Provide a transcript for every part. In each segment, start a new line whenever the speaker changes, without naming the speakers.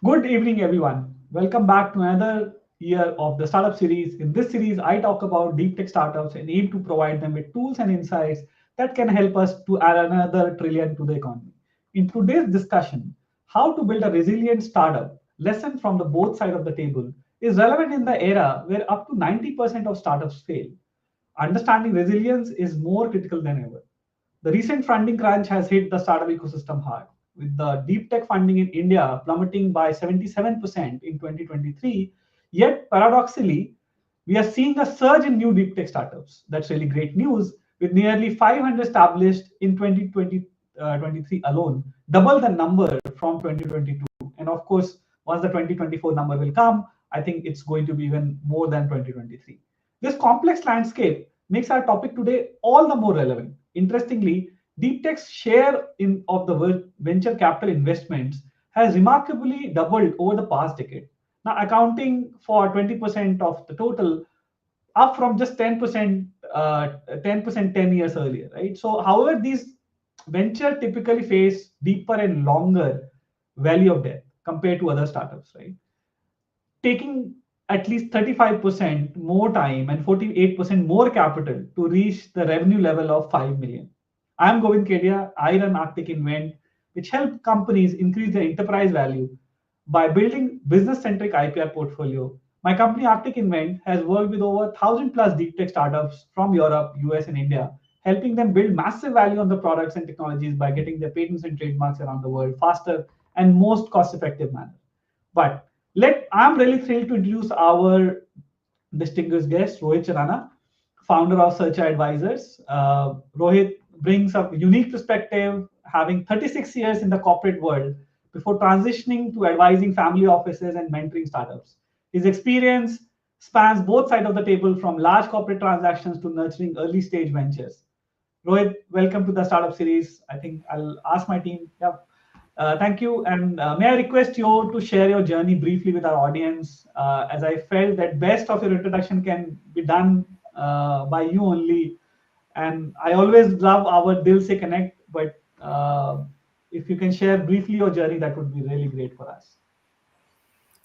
Good evening, everyone. Welcome back to another year of the startup series. In this series, I talk about deep tech startups and aim to provide them with tools and insights that can help us to add another trillion to the economy. In today's discussion, how to build a resilient startup, lesson from the both side of the table, is relevant in the era where up to 90% of startups fail. Understanding resilience is more critical than ever. The recent funding crunch has hit the startup ecosystem hard, with the deep tech funding in India plummeting by 77% in 2023. Yet, paradoxically, we are seeing a surge in new deep tech startups. That's really great news, with nearly 500 established in 2023 alone, double the number from 2022. And of course, once the 2024 number will come, I think it's going to be even more than 2023. This complex landscape makes our topic today all the more relevant. Interestingly, deep tech's share of the venture capital investments has remarkably doubled over the past decade, now accounting for 20% of the total, up from just 10%, 10% 10 years earlier, right? So, however, these venture typically face deeper and longer value of death compared to other startups, right? Taking at least 35% more time and 48% more capital to reach the revenue level of 5 million. I'm Govind Kedia. I run Arctic Invent, which help companies increase their enterprise value by building business-centric IPR portfolio. My company Arctic Invent has worked with over 1,000 plus deep tech startups from Europe, US, and India, helping them build massive value on the products and technologies by getting their patents and trademarks around the world faster and most cost-effective manner. But I'm really thrilled to introduce our distinguished guest, Rohit Chanana, founder of Search Advisors. Rohit brings a unique perspective, having 36 years in the corporate world before transitioning to advising family offices and mentoring startups. His experience spans both sides of the table, from large corporate transactions to nurturing early stage ventures. Rohit, welcome to the startup series. I think I'll ask my team. Yeah, thank you. And may I request you to share your journey briefly with our audience, as I felt that best of your introduction can be done by you only. And I always love our Dil Se Connect, but if you can share briefly your journey, that would be really great for us.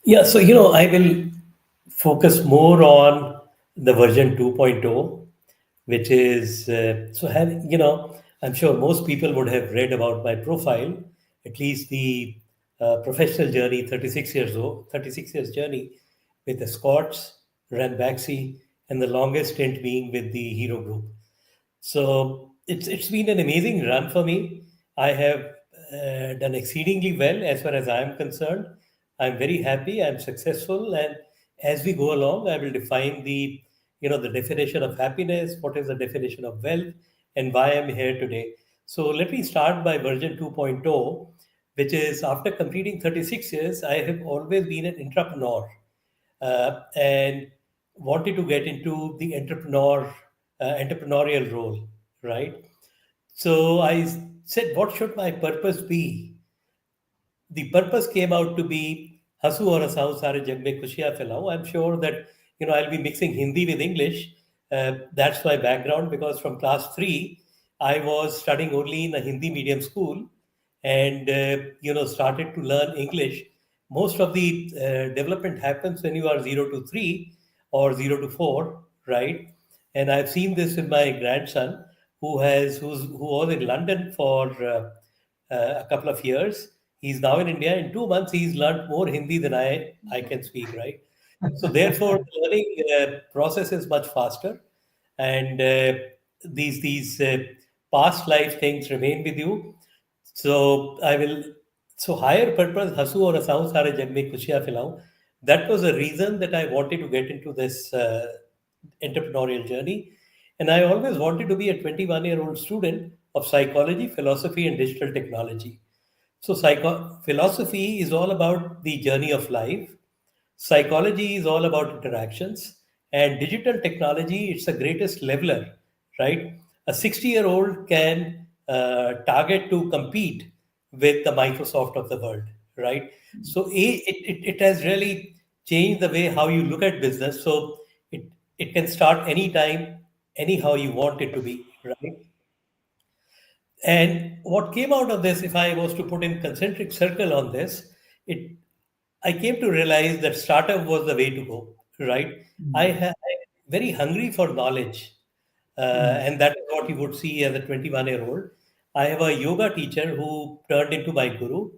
Yeah, so I will focus more on the version 2.0, which is I'm sure most people would have read about my profile, at least the professional journey, 36 years journey with the Scots, Ranbaxy, and the longest stint being with the Hero Group. So it's been an amazing run for me. I have done exceedingly well as far as I am concerned. I'm very happy. I'm successful, and as we go along, I will define the definition of happiness. What is the definition of wealth, and why I'm here today. So let me start by version 2.0, which is after completing 36 years, I have always been an entrepreneur and wanted to get into the entrepreneurial role, right? So I said, what should my purpose be? The purpose came out to be हंसू और हंसाऊं सारे जग में खुशियां फैलाऊं. I'm sure that I'll be mixing Hindi with English. That's my background, because from class 3 I was studying only in a Hindi medium school, and started to learn English. Most of the development happens when you are 0 to 3 or 0 to 4, right? And I've seen this with my grandson, who was in London for a couple of years. He's now in India. In 2 months, he's learned more Hindi than I can speak, right? So therefore, the learning process is much faster, and these past life things remain with you. So I will. So higher purpose, हंसू और हंसाऊं सारे जग में खुशियां फैलाऊं. That was the reason that I wanted to get into this entrepreneurial journey. And I always wanted to be a 21-year-old student of psychology, philosophy, and digital technology. So, philosophy is all about the journey of life. Psychology is all about interactions, and digital technology, it's the greatest leveler, right? A 60-year-old can target to compete with the Microsoft of the world, right? So, it has really changed the way how you look at business. So, it can start anytime, anyhow you want it to be, right? And what came out of this, if I was to put in concentric circle on this, it I came to realize that startup was the way to go, right? I'm very hungry for knowledge, and that is what you would see as a 21-year-old. I have a yoga teacher who turned into my guru,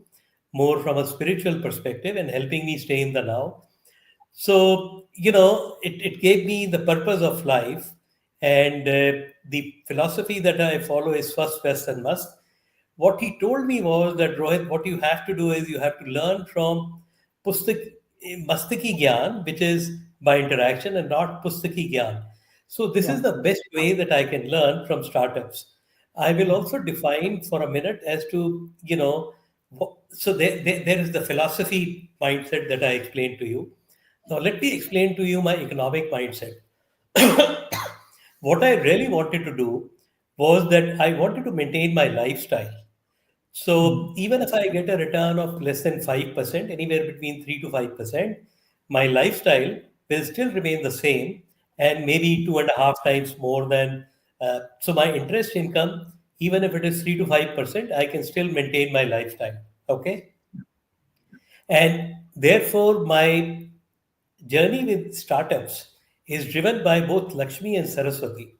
more from a spiritual perspective and helping me stay in the now. So, it gave me the purpose of life, and the philosophy that I follow is first, best, and must. What he told me was that, Rohit, what you have to do is you have to learn from pustak, mastaki gyan, which is by interaction and not pustaki gyan. So this
Yeah.
is the best way that I can learn from startups. I will also define for a minute as to, so there is the philosophy mindset that I explained to you. Now, let me explain to you my economic mindset. What I really wanted to do was that I wanted to maintain my lifestyle. So even if I get a return of less than 5%, anywhere between 3 to 5%, my lifestyle will still remain the same and maybe two and a half times more than. So my interest income, even if it is 3 to 5%, I can still maintain my lifestyle. Okay. And therefore, my journey with startups is driven by both Lakshmi and Saraswati.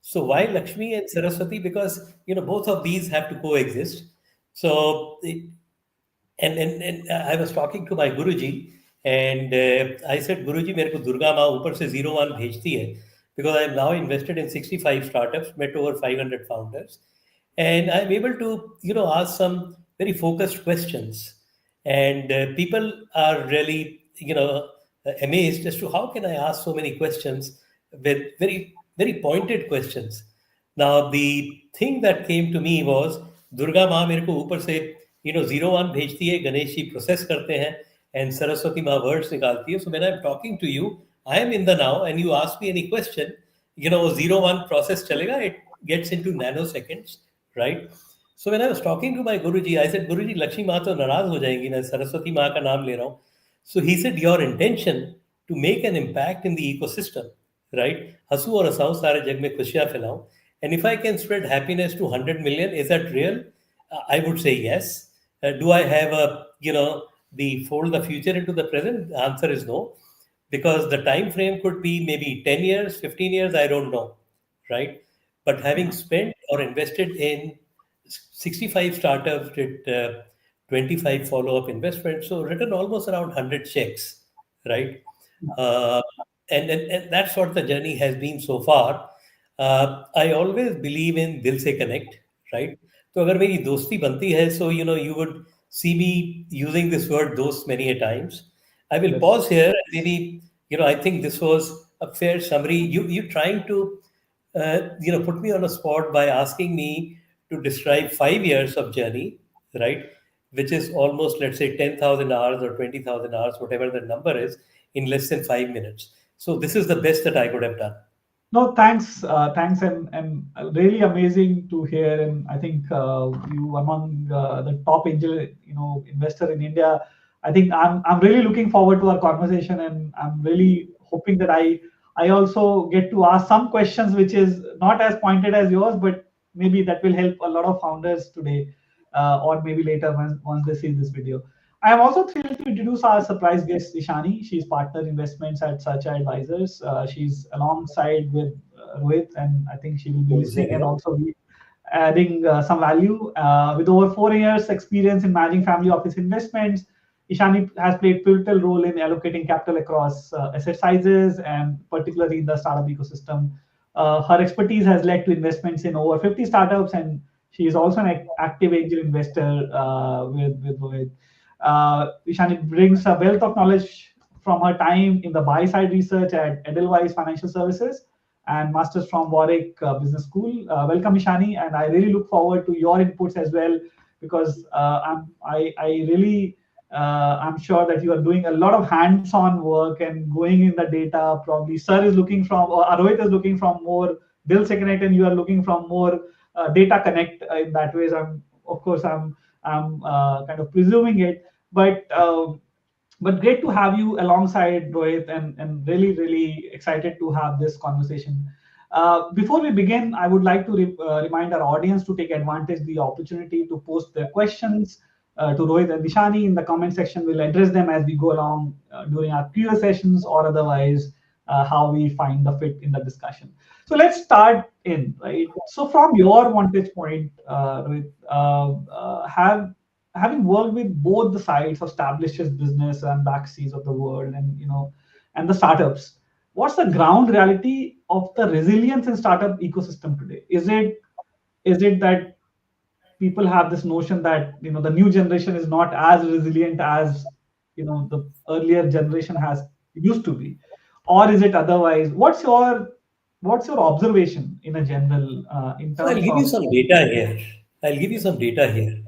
So why Lakshmi and Saraswati? Because both of these have to coexist. So and I was talking to my Guruji, and I said, Guruji, मेरे को दुर्गा माँ ऊपर से 01 भेजती है, because I am now invested in 65 startups, met over 500 founders, and I'm able to ask some very focused questions, and people are really amazed as to how can I ask so many questions with very very pointed questions. Now, the thing that came to me was Durga माँ मेरे को ऊपर से 01 भेजती है, Ganesh ji process करते हैं, and Saraswati माँ वर्ड्स निकालती है. So when I am talking to you, I am in the now and you ask me any question, 01 process चलेगा, it gets into nano seconds, right? So when I was talking to my Guruji, I said, Guruji, Lakshmi माँ तो नाराज हो जाएंगी ना, सरस्वती माँ का नाम ले रहा हूँ. So he said, your intention to make an impact in the ecosystem, right? हंसू और हंसाऊं, सारे जग में खुशियां फैलाऊं. And if I can spread happiness to 100 million, is that real? I would say yes. Do I have the fold the future into the present? The answer is no, because the time frame could be maybe 10 years, 15 years, I don't know, right? But having
Yeah.
spent or invested in 65 startups, did 25 follow-up investments, so written almost around 100 checks, right? Uh, and that's what the journey has been so far. I always believe in दिल से connect, right? तो अगर मेरी दोस्ती बनती है, so you would see me using this word दोस्त many a times. I will
Yes.
pause here. Maybe I think this was a fair summary. You trying to put me on a spot by asking me to describe 5 years of journey, right? Which is almost, let's say, 10,000 hours or 20,000 hours, whatever the number is, in less than 5 minutes. So this is the best that I could have done.
No, thanks, thanks, and really amazing to hear. And I think you among the top angel, investor in India. I think I'm really looking forward to our conversation, and I'm really hoping that I also get to ask some questions which is not as pointed as yours, but maybe that will help a lot of founders today, or maybe later once they see this video. I am also thrilled to introduce our surprise guest, Ishani. She's partner investments at Such Advisors. She's alongside with Rohit, and I think she will be
Who is
listening and
there?
also be adding some value. With over 4 years experience in managing family office investments, Ishani has played pivotal role in allocating capital across asset sizes and particularly in the startup ecosystem. Her expertise has led to investments in over 50 startups, and she is also an active angel investor with Rohit. Ishani brings a wealth of knowledge from her time in the buy side research at Edelweiss Financial Services and masters from Warwick Business School. Welcome, Ishani, and I really look forward to your inputs as well, because I really I'm sure that you are doing a lot of hands-on work and going in the data. Probably, Sir is looking from, or Rohit is looking from more Bill Connect, and you are looking from more data connect in that way. So of course, I'm kind of presuming it, but. But great to have you alongside Rohit, and really, really excited to have this conversation. Before we begin, I would like to remind our audience to take advantage of the opportunity to post their questions to Rohit and Dishani in the comment section. We'll address them as we go along during our Q&A sessions or otherwise how we find the fit in the discussion. So let's start in, right? So from your vantage point, Rohit, having worked with both the sides of established business and backseas of the world, and and the startups, what's the ground reality of the resilience in startup ecosystem today? Is it that people have this notion that the new generation is not as resilient as the earlier generation has used to be, or is it otherwise? What's your observation in a general in
So I'll
terms
give you
of?
some data here. I'll give you some data here.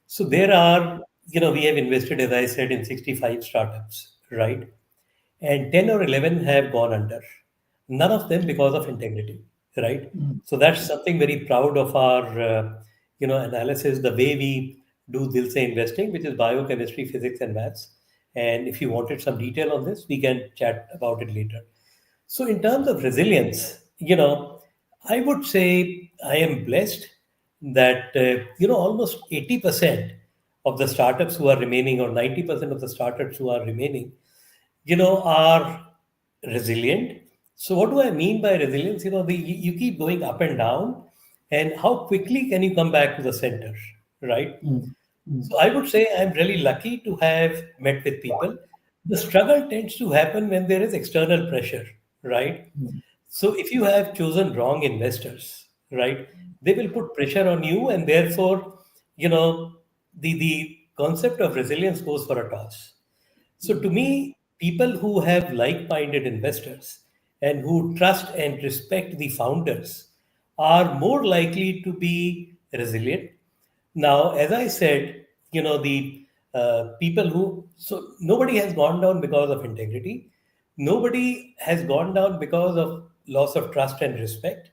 So there are, we have invested, as I said, in 65 startups, right? And 10 or 11 have gone under. None of them because of integrity, right?
Mm,
So that's something very proud of our, analysis, the way we do Dil Se investing, which is biochemistry, physics, and maths. And if you wanted some detail on this, we can chat about it later. So, in terms of resilience, I would say I am blessed that, almost 80% of the startups who are remaining, or 90% of the startups who are remaining, are resilient. So, what do I mean by resilience? You keep going up and down, and how quickly can you come back to the center, right?
mm, mm,
So I would say I'm really lucky to have met with people. The struggle tends to happen when there is external pressure, right?
mm,
So if you have chosen wrong investors, right, they will put pressure on you, and therefore, you know, the concept of resilience goes for a toss. So to me, people who have like-minded investors and who trust and respect the founders are more likely to be resilient. Now, as I said, the people who, so nobody has gone down because of integrity. Nobody has gone down because of loss of trust and respect.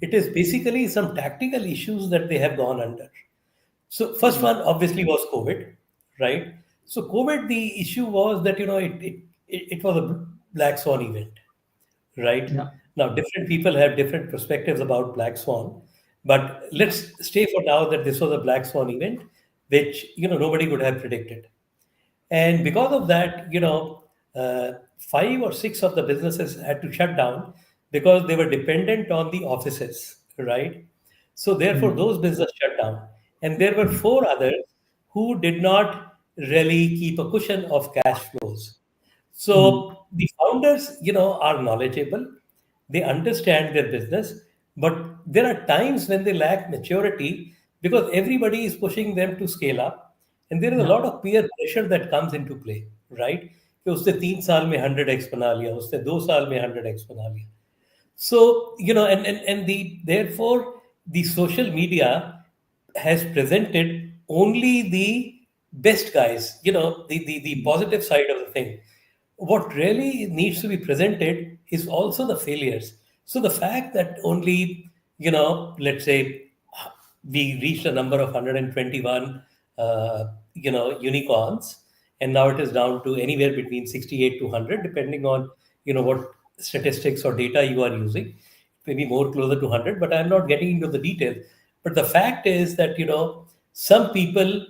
It is basically some tactical issues that they have gone under. So first
mm.
one obviously was COVID, right? So COVID, the issue was that it was a black swan event, right?
Yeah.
Now different people have different perspectives about black swan, but let's stay for now that this was a black swan event, which nobody would have predicted. And because of that, 5 or 6 of the businesses had to shut down because they were dependent on the offices, right? So therefore,
Mm,
those businesses shut down. And there were 4 others who did not really keep a cushion of cash flows.
mm.
So the founders, are knowledgeable. They understand their business, but there are times when they lack maturity because everybody is pushing them to scale up, and there is a
Yeah.
lot of peer pressure that comes into play, right? कि उसने 3 साल में 100x बना लिया, उसने 2 साल में 100x बना लिया. So, and the therefore the social media has presented only the best guys, the positive side of the thing. What really needs to be presented is also the failures. So the fact that only, let's say we reached a number of 121, unicorns, and now it is down to anywhere between 68 to 100, depending on, what statistics or data you are using. Maybe more closer to 100, but I'm not getting into the details. But the fact is that, some people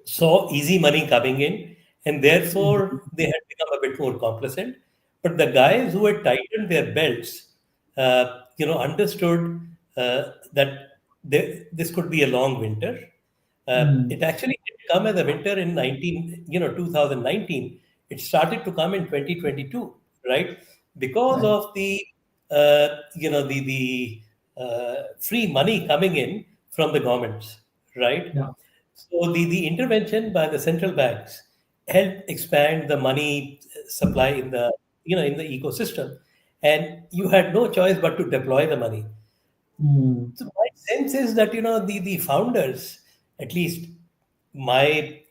saw easy money coming in, and therefore they had become a bit more complacent. But the guys who had tightened their belts, understood that this could be a long winter.
Mm,
It actually did come as a winter in 2019. It started to come in 2022, right? Because
right.
of the free money coming in from the governments, right?
Yeah.
So the intervention by the central banks helped expand the money supply in the ecosystem, and you had no choice but to deploy the money.
Mm,
So my sense is that the founders, at least my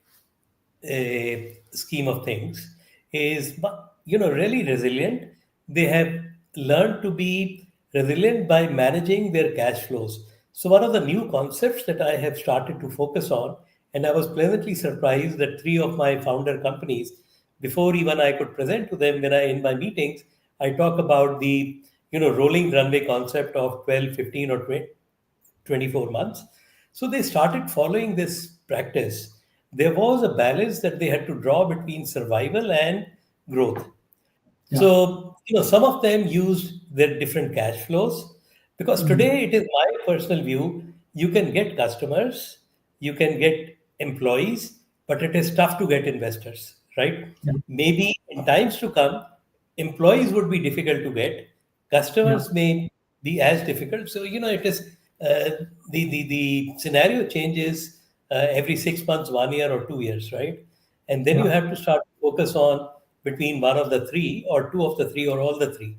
scheme of things, is really resilient. They have learned to be resilient by managing their cash flows. So one of the new concepts that I have started to focus on, and I was pleasantly surprised that 3 of my founder companies, before even I could present to them when I in my meetings, I talk about the rolling runway concept of 12, 15, or 20, 24 months. So they started following this practice there was a balance that they had to draw between survival and growth.
Yeah.
So, some of them used their different cash flows because
Mm.
today it is my personal view you can get customers, you can get employees, but it is tough to get investors, right?
Yeah.
Maybe in times to come, employees would be difficult to get,
Yeah.
customers may be as difficult. So, it is the scenario changes every 6 months, 1 year, or 2 years, right? And then you
Yeah.
have to start to focus on between one of the three or two of the three or all the three.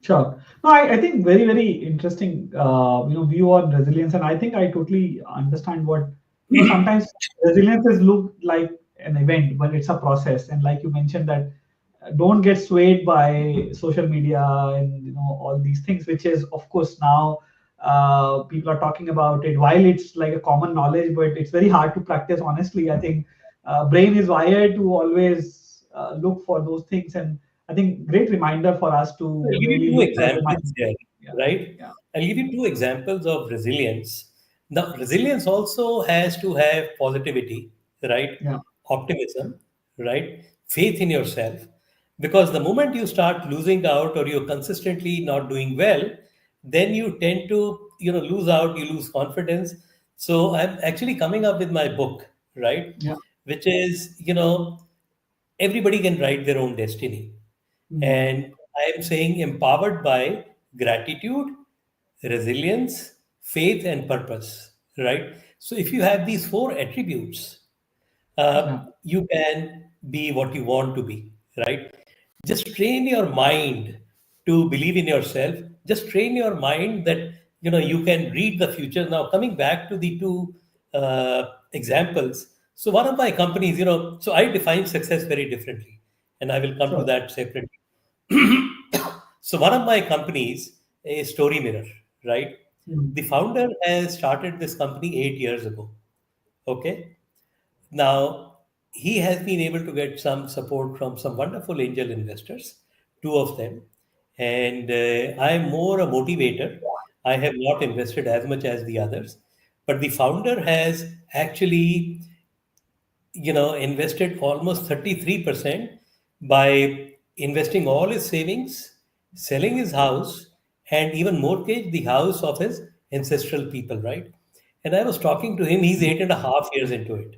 Sure. No, I think very, very interesting, view on resilience. And I think I totally understand what, sometimes resilience is looked like an event, but it's a process. And like you mentioned that don't get swayed by social media and, all these things, which is, of course, now people are talking about it while it's like a common knowledge, but it's very hard to practice. Honestly, I think brain is wired to always look for those things. And I think great reminder for us
I'll
to
give you
really
two
look for the
examples
mindset.
here,
Yeah,
right?
yeah,
I'll give you two examples of resilience. Now, resilience also has to have positivity, right?
yeah,
Optimism, right? Faith in yourself. Because the moment you start losing out or you're consistently not doing well, then you tend to, lose out, you lose confidence. So I'm actually coming up with my book, right?
yeah.
Which is, everybody can write their own destiny.
Mm,
And I am saying empowered by gratitude, resilience, faith, and purpose, right? So if you have these four attributes,
yeah,
you can be what you want to be, right? Just train your mind to believe in yourself. Just train your mind that you can read the future. Now, coming back to the two examples. So one of my companies, so I define success very differently, and I will come to
sure.
that separately. So one of my companies is Story Mirror, right?
Mm,
The founder has started this company 8 years ago. Okay. Now, he has been able to get some support from some wonderful angel investors, two of them. And I'm more a motivator. I have not invested as much as the others. But the founder has actually, invested almost 33% by investing all his savings, selling his house, and even mortgage the house of his ancestral people, right? And I was talking to him, he's 8.5 years into it.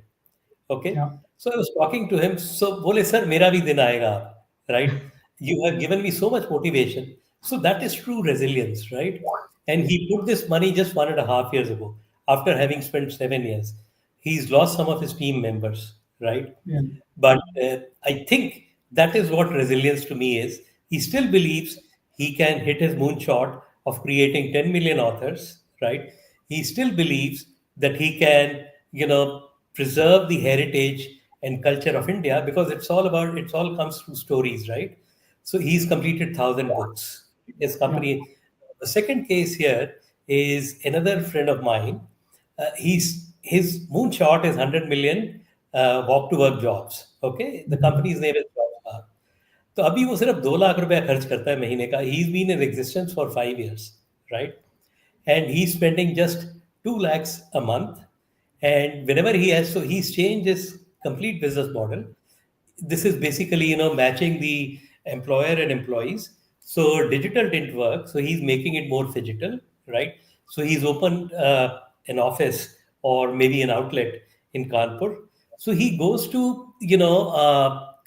Okay.
yeah,
So I was talking to him. So, bole, sir, mera bhi din aayega, right? You have given me so much motivation. So that is true resilience, right? And he put this money just 1.5 years ago after having spent 7 years. He's lost some of his team members, right?
yeah,
But I think that is what resilience to me is. He still believes he can hit his moonshot of creating 10 million authors, right? He still believes that he can, preserve the heritage and culture of India because it's all comes through stories, right? So he's completed 1,000 books. His
yeah.
company. The second case here is another friend of mine. His moonshot is 100 million walk to work jobs. Okay, the
Mhm.
company's name is Jobs. तो अभी वो सिर्फ 2 लाख रुपया खर्च करता है महीने का. He's been in existence for 5 years, right? And he's spending just 2 lakhs a month. And whenever he has, so he's changed his complete business model. This is basically matching the employer and employees. So digital didn't work, so he's making it more digital, right? So he's opened an office or maybe an outlet in Kanpur. So he goes to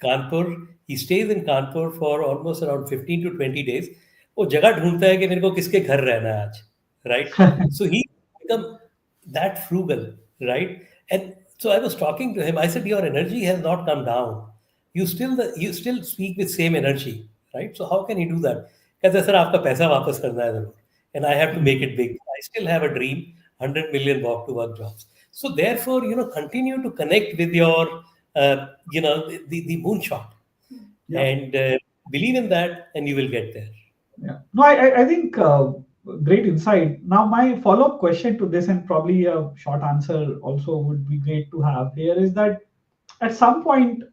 Kanpur. He stays in Kanpur for almost around 15 to 20 days. वो जगह ढूंढता है कि मेरे को किसके घर रहना है आज, right? So he become that frugal, right? And so I was talking to him. I said, your energy has not come down. You still speak with same energy, right? So how can you do that? कहते sir आपका पैसा वापस करना है जरूर. And I have to make
Mm,
it big. I still have a dream, 100 million walk to work jobs. So therefore, continue to connect with your, the moonshot,
yeah,
and believe in that, and you will get there.
yeah. No, I think great insight. Now, my follow-up question to this, and probably a short answer also would be great to have here, is that at some point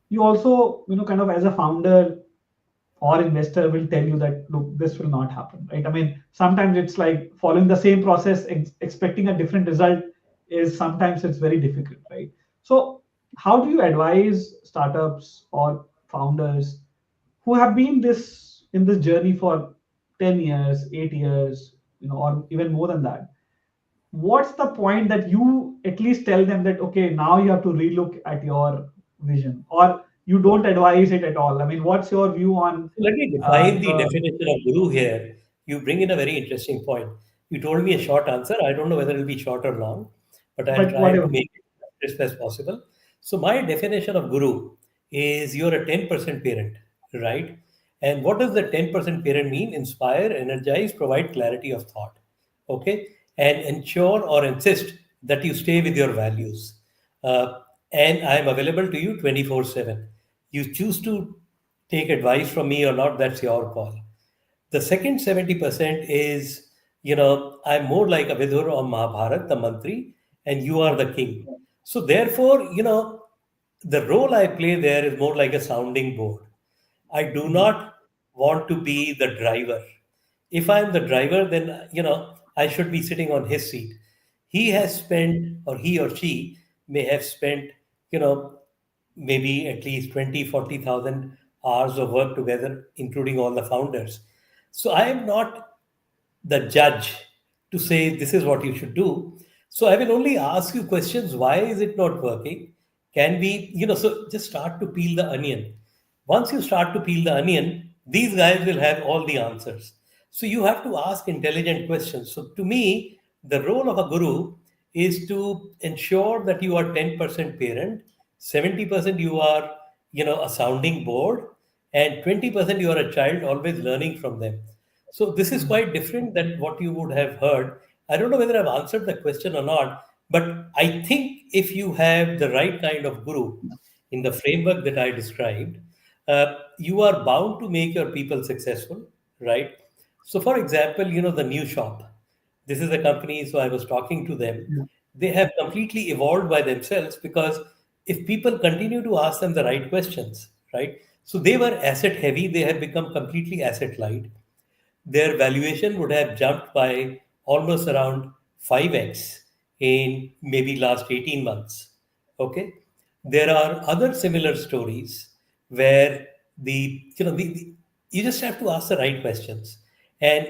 you also, kind of as a founder or investor will tell you that look, this will not happen, right? I mean, sometimes it's like following the same process, expecting a different result. is sometimes it's very difficult, right? So how do you advise startups or founders who have been this in this journey for 10 years, 8 years, or even more than that? What's the point that you at least tell them that, okay, now you have to relook at your vision, or you don't advise it at all? I mean, what's your view on
So let me define the
the
definition of guru here. You bring in a very interesting point. You told me a short answer. I don't know whether it'll be short or long, but I'll
but
try
whatever.
to make it as crisp as possible. So my definition of guru is you're a 10% parent, right? And what does the 10% parent mean? Inspire, energize, provide clarity of thought. Okay? And ensure or insist that you stay with your values. Uh, and I'm available to you 24/7. You choose to take advice from me or not, that's your call. The second 70% is, I'm more like a Vidur or Mahabharat, the Mantri, and you are the king. So therefore, the role I play there is more like a sounding board. I do
Mhm.
not want to be the driver. If I'm the driver, then, I should be sitting on his seat. He has spent, or he or she may have spent, you know, maybe at least 20, 40,000 hours of work together, including all the founders. So I am not the judge to say this is what you should do. So I will only ask you questions. Why is it not working? Can we, so just start to peel the onion. Once you start to peel the onion, these guys will have all the answers. So you have to ask intelligent questions. So to me, the role of a guru is to ensure that you are 10% parent, 70% you are, a sounding board, and 20% you are a child always learning from them. So this is
Mhm.
quite different than what you would have heard. I don't know whether I've answered the question or not, but I think if you have the right kind of guru in the framework that I described, you are bound to make your people successful, right? So, for example, the new shop. This is a company, so I was talking to them.
Yeah.
They have completely evolved by themselves because if people continue to ask them the right questions, right? So they were asset heavy, they have become completely asset light. Their valuation would have jumped by almost around 5x in maybe last 18 months. Okay. There are other similar stories where you just have to ask the right questions. And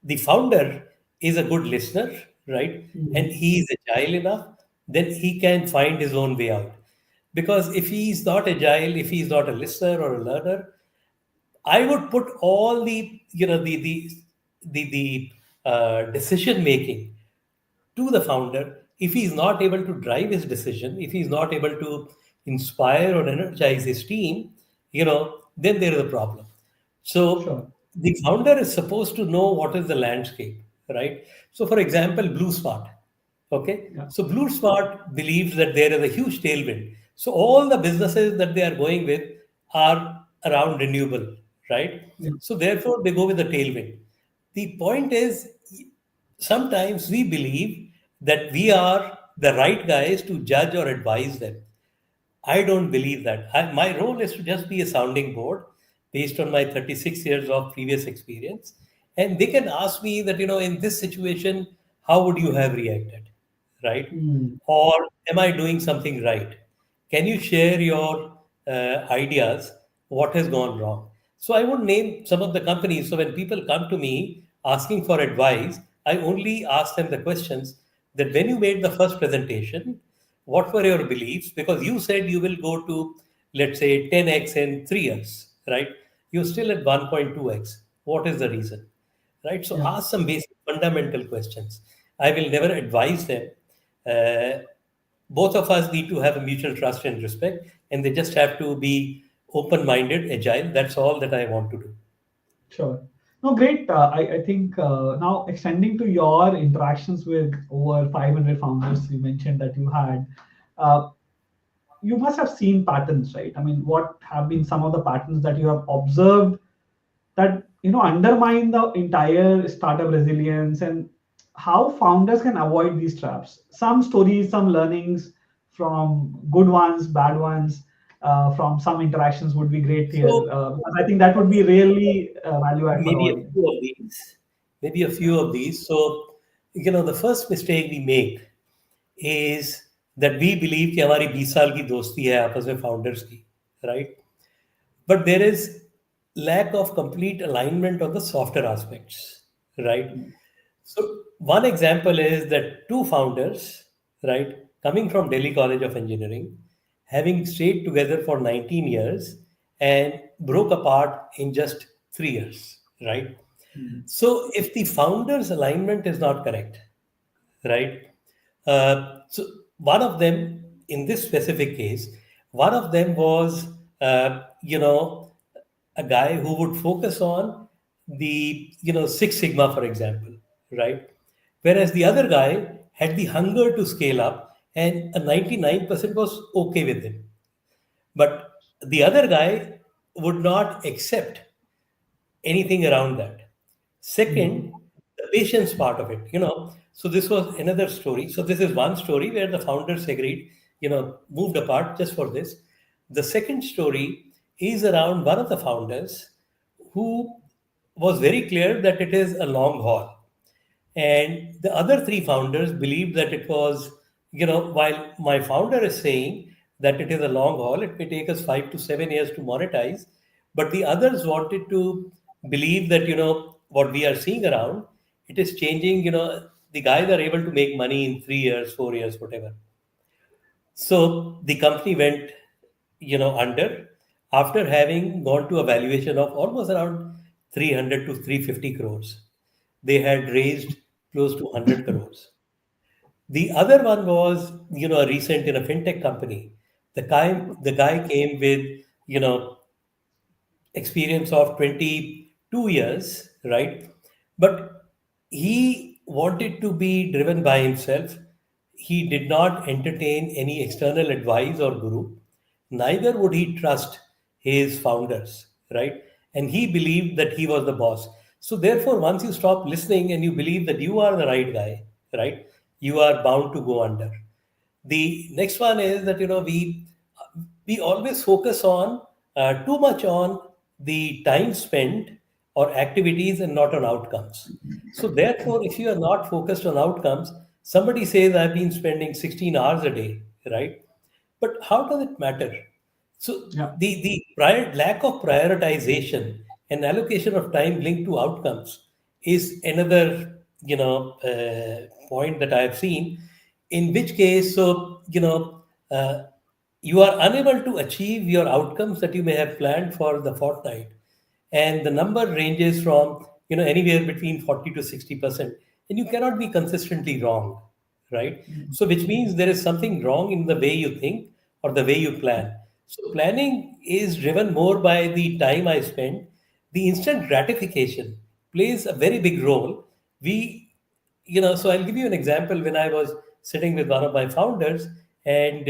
the founder is a good listener, right? And
Mhm.
he is agile enough, then he can find his own way out. Because if he's not agile, if he's not a listener or a learner, I would put all the decision making to the founder. If he's not able to drive his decision, if he's not able to inspire or energize his team, then there is a problem. So
Sure.
the founder is supposed to know what is the landscape, right? So, for example, Blue Smart. Okay,
Yeah.
so Blue Smart believes that there is a huge tailwind. So all the businesses that they are going with are around renewable, right?
Yeah.
So therefore they go with the tailwind. The point is, sometimes we believe that we are the right guys to judge or advise them. I don't believe that. My role is to just be a sounding board based on my 36 years of previous experience. And they can ask me that, in this situation, how would you have reacted? Right?
Mm.
Or am I doing something right? Can you share your ideas? What has gone wrong? So I would name some of the companies. So when people come to me asking for advice, I only ask them the questions that when you made the first presentation, what were your beliefs? Because you said you will go to, let's say, 10x in 3 years, right? You're still at 1.2x. What is the reason? Right? So
Yeah.
ask some basic fundamental questions. I will never advise them. Uh, Both of us need to have a mutual trust and respect, and they just have to be open minded, agile. That's all that I want to do.
Sure. No, great. I think now extending to your interactions with over 500 founders you mentioned that you had, uh, you must have seen patterns, right? I mean, what have been some of the patterns that you have observed that undermine the entire startup resilience, and how founders can avoid these traps? Some stories, some learnings from good ones, bad ones, from some interactions would be great here,
So
because I think that would be really value add for
maybe a
audience.
few of these, maybe a
Yeah.
few of these. So, the first mistake we make is that we believe कि हमारी 20 साल की दोस्ती है आपस में founders की, right? But there is lack of complete alignment on the softer aspects, right? So one example is that two founders, right, coming from Delhi College of Engineering, having stayed together for 19 years and broke apart in just 3 years, right? So if the founders' alignment is not correct, right? So one of them, in this specific case, one of them was, a guy who would focus on the, Six Sigma, for example, right? Whereas the other guy had the hunger to scale up, and a 99% was okay with him. But the other guy would not accept anything around that. Second, the patience part of it. So this was another story. So this is one story where the founders agreed, moved apart just for this. The second story is around one of the founders who was very clear that it is a long haul. And the other three founders believed that it was, while my founder is saying that it is a long haul, it may take us 5 to 7 years to monetize. But the others wanted to believe that, what we are seeing around, it is changing, the guys are able to make money in 3 years, 4 years, whatever. So the company went, under after having gone to a valuation of almost around 300 to 350 crores. They had raised close to 100 crores. The other one was, a recent in a fintech company. The guy came with, you know, experience of 22 years, right? But he wanted to be driven by himself. He did not entertain any external advice or guru. Neither would he trust his founders, right? And he believed that he was the boss. So, therefore, once you stop listening and you believe that you are the right guy, right, you are bound to go under. The next one is that we always focus on too much on the time spent or activities and not on outcomes. So therefore, if you are not focused on outcomes, somebody says I've been spending 16 hours a day, right? But how does it matter? So
Yeah.
the lack of prioritization and allocation of time linked to outcomes is another point that I have seen. In which case, you are unable to achieve your outcomes that you may have planned for the fortnight, and the number ranges from anywhere between 40 to 60%, and you cannot be consistently wrong, right? So which means there is something wrong in the way you think or the way you plan. So planning is driven more by the time I spend. The instant gratification plays a very big role. We you know so I'll give you an example. When I was sitting with one of my founders, and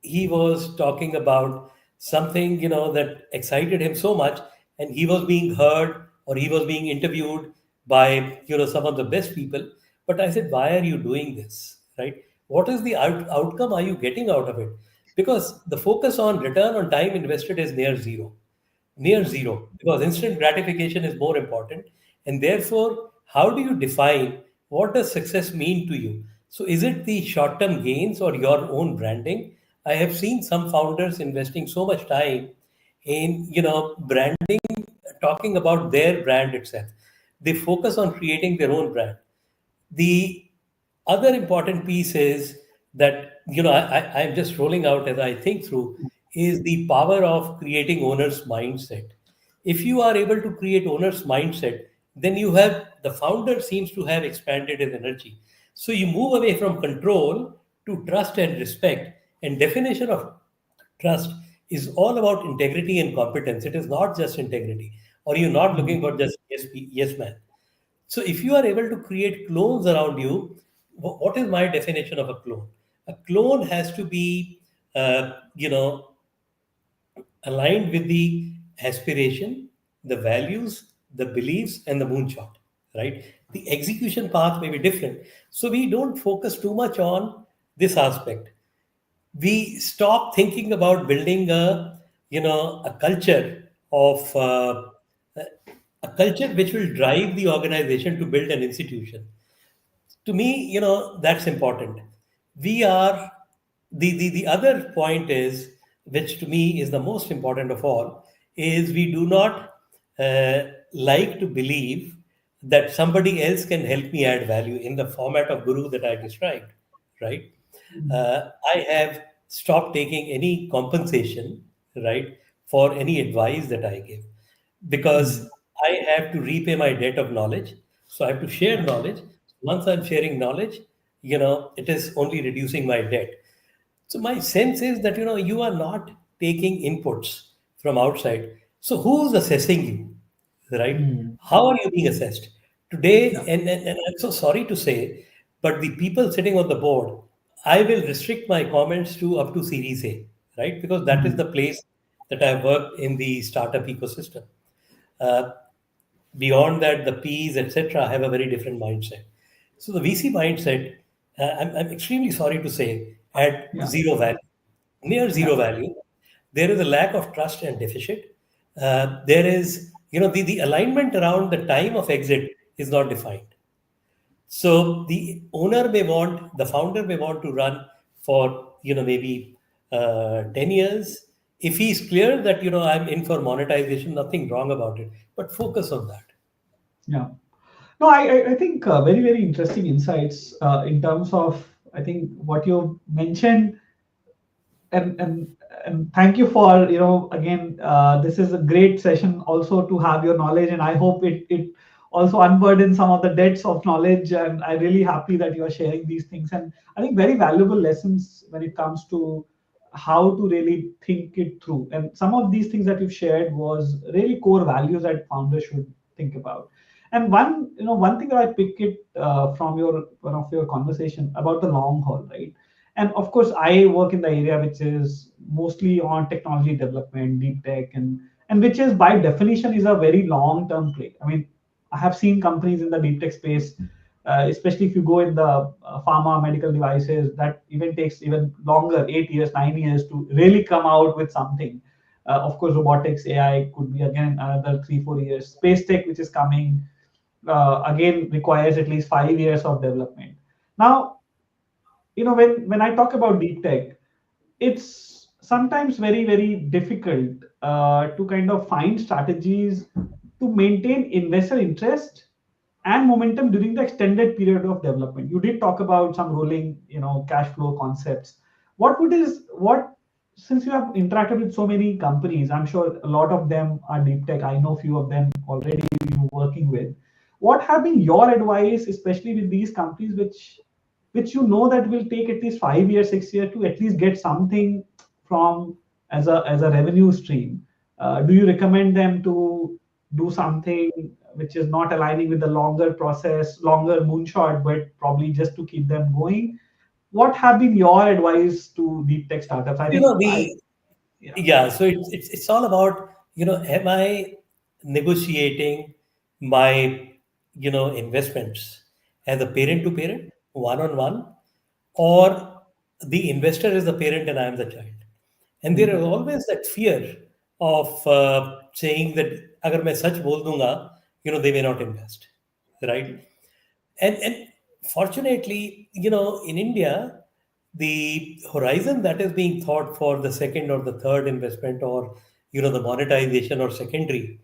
he was talking about something that excited him so much, and he was being heard or he was being interviewed by some of the best people. But I said, why are you doing this, right? What is the outcome are you getting out of it? Because the focus on return on time invested is near zero, because instant gratification is more important. And therefore, how do you define what does success mean to you? So is it the short term gains or your own branding? I have seen some founders investing so much time in branding, talking about their brand itself. They focus on creating their own brand. The other important piece is that I'm just rolling out as I think through, is the power of creating owner's mindset. If you are able to create owner's mindset, then you have the founder seems to have expanded his energy. So you move away from control to trust and respect. And definition of trust is all about integrity and competence. It is not just integrity, or you're not looking for just yes man. So if you are able to create clones around you, what is my definition of a clone? A clone has to be, aligned with the aspiration, the values, the beliefs, and the moonshot, right? The execution path may be different. So we don't focus too much on this aspect. We stop thinking about building a culture of a culture which will drive the organization to build an institution. to me, that's important. We are the other point is, which to me is the most important of all, is we do not uh, like to believe that somebody else can help me add value in the format of guru that I described, right?
Mm.
I have stopped taking any compensation, right, for any advice that I give, because
Mm.
I have to repay my debt of knowledge. So I have to share
Yeah.
knowledge. Once I'm sharing knowledge, it is only reducing my debt. So my sense is that you are not taking inputs from outside. So who's assessing you, right?
Mm.
How are you being assessed today?
Yeah.
And I'm so sorry to say, but the people sitting on the board, I will restrict my comments to up to Series A, right? Because that is
Mm.
the place that I've worked in the startup ecosystem. Uh, Beyond that, the P's, etc., have a very different mindset. So the VC mindset, I'm extremely sorry to say, had
Yeah.
zero value, near
Yeah.
zero value. There is a lack of trust and deficit. There is, the alignment around the time of exit is not defined. So the founder may want to run for, maybe 10 years. If he's clear that, I'm in for monetization, nothing wrong about it, but focus on that.
Yeah. No, I think very, very interesting insights in terms of, I think, what you mentioned. And thank you for, again, this is a great session also to have your knowledge, and I hope it also unburden some of the debts of knowledge, and I'm really happy that you are sharing these things, and I think very valuable lessons when it comes to how to really think it through. And some of these things that you've shared was really core values that founders should think about. And one thing that I pick it from your one of your conversation about the long haul, right? And of course, I work in the area which is mostly on technology development, deep tech, and which is by definition is a very long term play. I mean, I have seen companies in the deep tech space, especially if you go in the pharma medical devices, that even takes even longer, 8 years, 9 years to really come out with something. Of course, robotics, AI could be again another 3 4 years. Space tech, which is coming, again requires at least 5 years of development. Now, when I talk about deep tech, it's sometimes very, very difficult to kind of find strategies to maintain investor interest and momentum during the extended period of development. You did talk about some rolling, cash flow concepts. What Since you have interacted with so many companies, I'm sure a lot of them are deep tech. I know few of them already you working with. What have been your advice, especially with these companies, which that will take at least 5 years, 6 years to at least get something from as a revenue stream? Do you recommend them to do something which is not aligning with the longer process, longer moonshot, but probably just to keep them going? What have been your advice to deep tech startups? I
You
think
know,
I
the
Yeah.
Yeah, so it's all about, am I negotiating my, investments as a parent to parent, one on one, or the investor is the parent and I am the child. And there is
Hmm.
always that fear of saying that agar मैं सच बोल दूंगा, they may not invest, right? And fortunately, in India, the horizon that is being thought for the second or the third investment, or the monetization or secondary,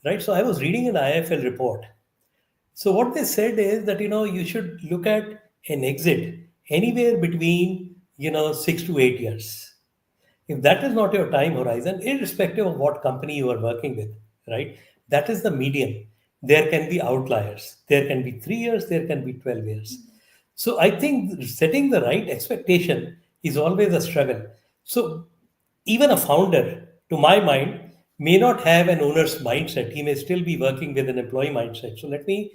right? So I was reading an IFL report. So what they said is that you should look at an exit anywhere between 6 to 8 years. If that is not your time horizon, irrespective of what company you are working with, right? That is the median. There can be outliers. There can be 3 years, there can be 12 years. So I think setting the right expectation is always a struggle. So even a founder, to my mind, may not have an owner's mindset. He may still be working with an employee mindset. So let me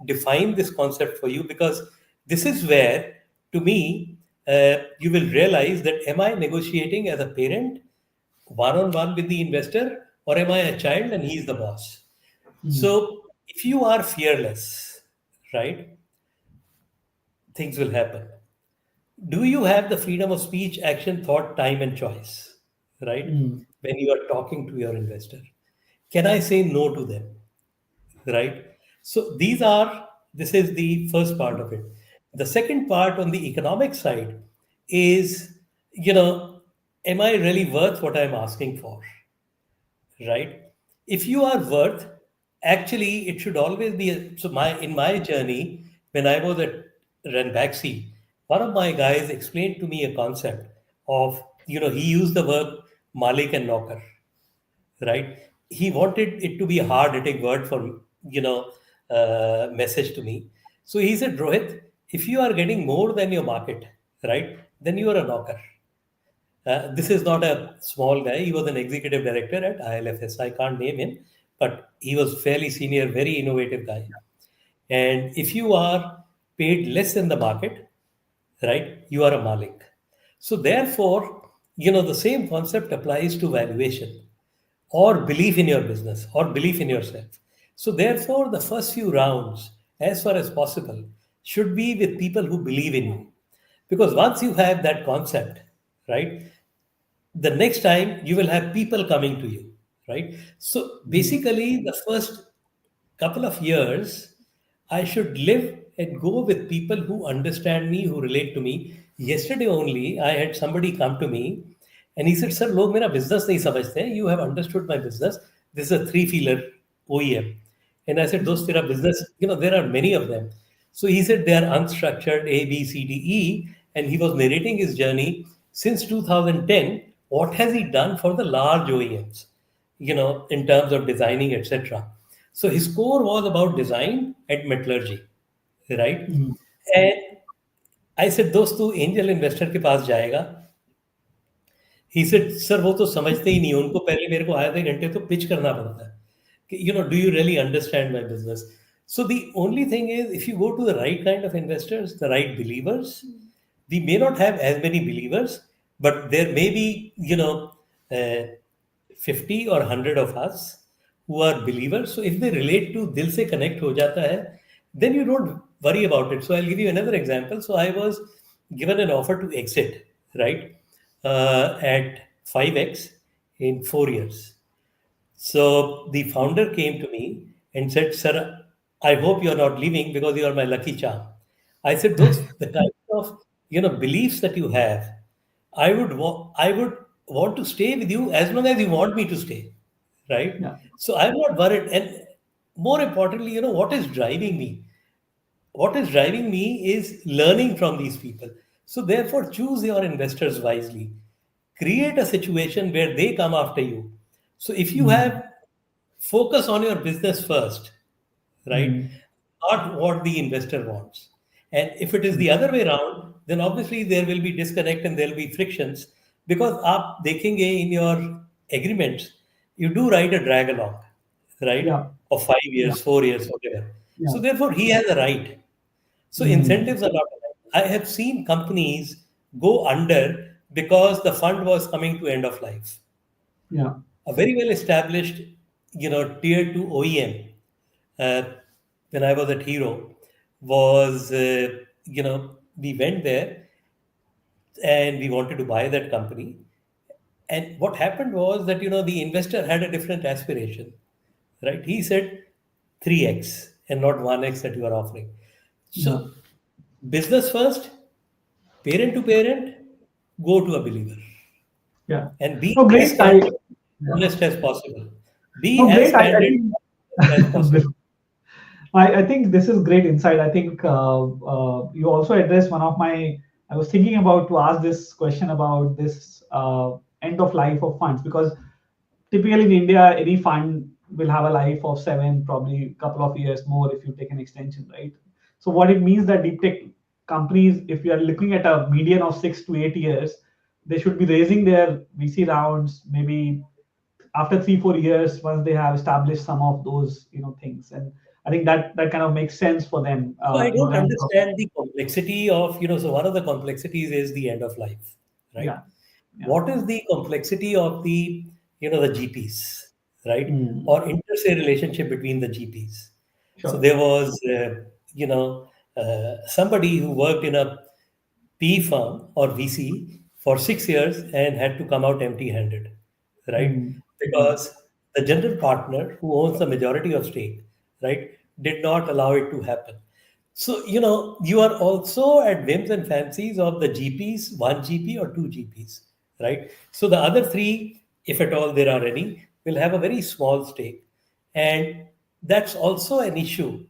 define this concept for you, because this is where, to me, you will realize that am I negotiating as a parent one on one with the investor, or am I a child and he's the boss?
Hmm.
So if you are fearless, right, things will happen. Do you have the freedom of speech, action, thought, time, and choice, right?
Hmm.
When you are talking to your investor, can I say no to them, right? So this is the first part of it. The second part on the economic side is, you know, am I really worth what I'm asking for? Right? If you are worth, actually, it should always be. So, in my journey, when I was at Ranbaxy, one of my guys explained to me a concept of, he used the word Malik and Knocker, right? He wanted it to be a hard hitting word for, message to me. So he said, Rohit, if you are getting more than your market, right, then you are a knocker. This is not a small guy. He was an executive director at ILFS. I can't name him, but he was fairly senior, very innovative guy. And if you are paid less than the market, right, you are a Malik. So therefore, the same concept applies to valuation or belief in your business or belief in yourself. So therefore, the first few rounds, as far as possible, should be with people who believe in you. Because once you have that concept, right, the next time you will have people coming to you, right? So
Mm.
basically, the first couple of years, I should live and go with people who understand me, who relate to me. Yesterday only, I had somebody come to me and he said, Sir, log mera business nahi samajhte hain. You have understood my business. This is a three-feeler OEM. And I said, those tera business, there are many of them. So he said they are unstructured A, B, C, D, E. And he was narrating his journey since 2010. What has he done for the large OEMs, in terms of designing, etc. So his core was about design and metallurgy, right?
Mm.
And I said, दोस्त तू angel investor के पास जाएगा he said sir वो तो समझते ही नहीं उनको पहले मेरे को आधे घंटे तो पिच करना पड़ता है कि do you really understand my business so the only thing is if you go to the right kind of investors, the right believers, we may not have as many believers, but there may be, uh, 50 or 100 of us who are believers. So if they relate to dil se connect ho jata hai, then you don't worry about it. So I'll give you another example. So I was given an offer to exit, right, at 5x in 4 years. So the founder came to me and said, Sir, I hope you're not leaving because you are my lucky charm. I said, those the kind of beliefs that you have, I would want to stay with you as long as you want me to stay. Right?
Yeah.
So I'm not worried. And more importantly, what is driving me? What is driving me is learning from these people. So therefore, choose your investors wisely. Create a situation where they come after you. So if you
Mm.
have focus on your business first, right?
Mm.
Not what the investor wants. And if it is
Mm.
the other way around, then obviously there will be disconnect and there will be frictions because आप देखेंगे in your agreements, you do write a drag along, right?
Yeah.
Of five
Yeah.
years, 4 years, whatever.
Yeah.
So therefore, he has a right. So
Mm.
incentives are not aligned. I have seen companies go under because the fund was coming to end of life.
Yeah.
A very well established, tier two OEM, uh, when I was at Hero, was, we went there and we wanted to buy that company. And what happened was that, the investor had a different aspiration, right? He said 3x and not 1x that you are offering.
Yeah.
So business first, parent to parent, go to a believer
Yeah.
and be
Oh,
as
great.
candid,
Yeah.
honest as possible. Be
Oh,
as
great. I
candid,
think
as possible.
I think this is great insight. I think you also addressed one of my. I was thinking about to ask this question about this end of life of funds because typically in India, any fund will have a life of 7, probably a couple of years more if you take an extension, right? So what it means that deep tech companies, if you are looking at a median of 6 to 8 years, they should be raising their VC rounds maybe after 3 4 years once they have established some of those things. And I think that kind of makes sense for them
So I
in
don't
terms of.
understand the complexity of, so one of the complexities is the end of life, right?
Yeah. Yeah.
What is the complexity of the, the GPs, right?
Mm.
Or inter-se relationship between the GPs. So
Sure.
there was, somebody who worked in a P firm or VC for 6 years and had to come out empty-handed, right?
Mm. Mm.
Because the general partner who owns the majority of stake, right, did not allow it to happen. So, you are also at whims and fancies of the GPs, one GP or two GPs, right? So the other three, if at all there are any, will have a very small stake. And that's also an issue,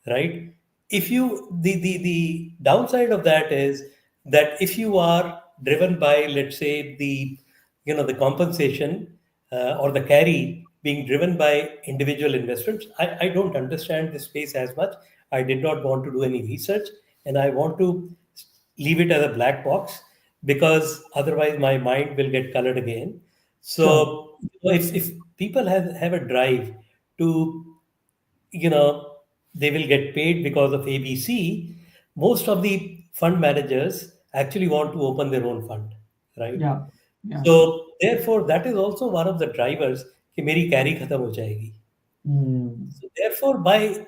right? If you, the downside of that is that if you are driven by, let's say, the compensation or the carry being driven by individual investors. I don't understand this space as much. I did not want to do any research, and I want to leave it as a black box because otherwise my mind will get colored again.
Sure.
So if people have a drive to, you know, they will get paid because of ABC, most of the fund managers actually want to open their own fund, right?
Yeah. Yeah.
So therefore, that is also one of the drivers कि मेरी carry खत्म हो जाएगी.
Hmm.
So therefore, by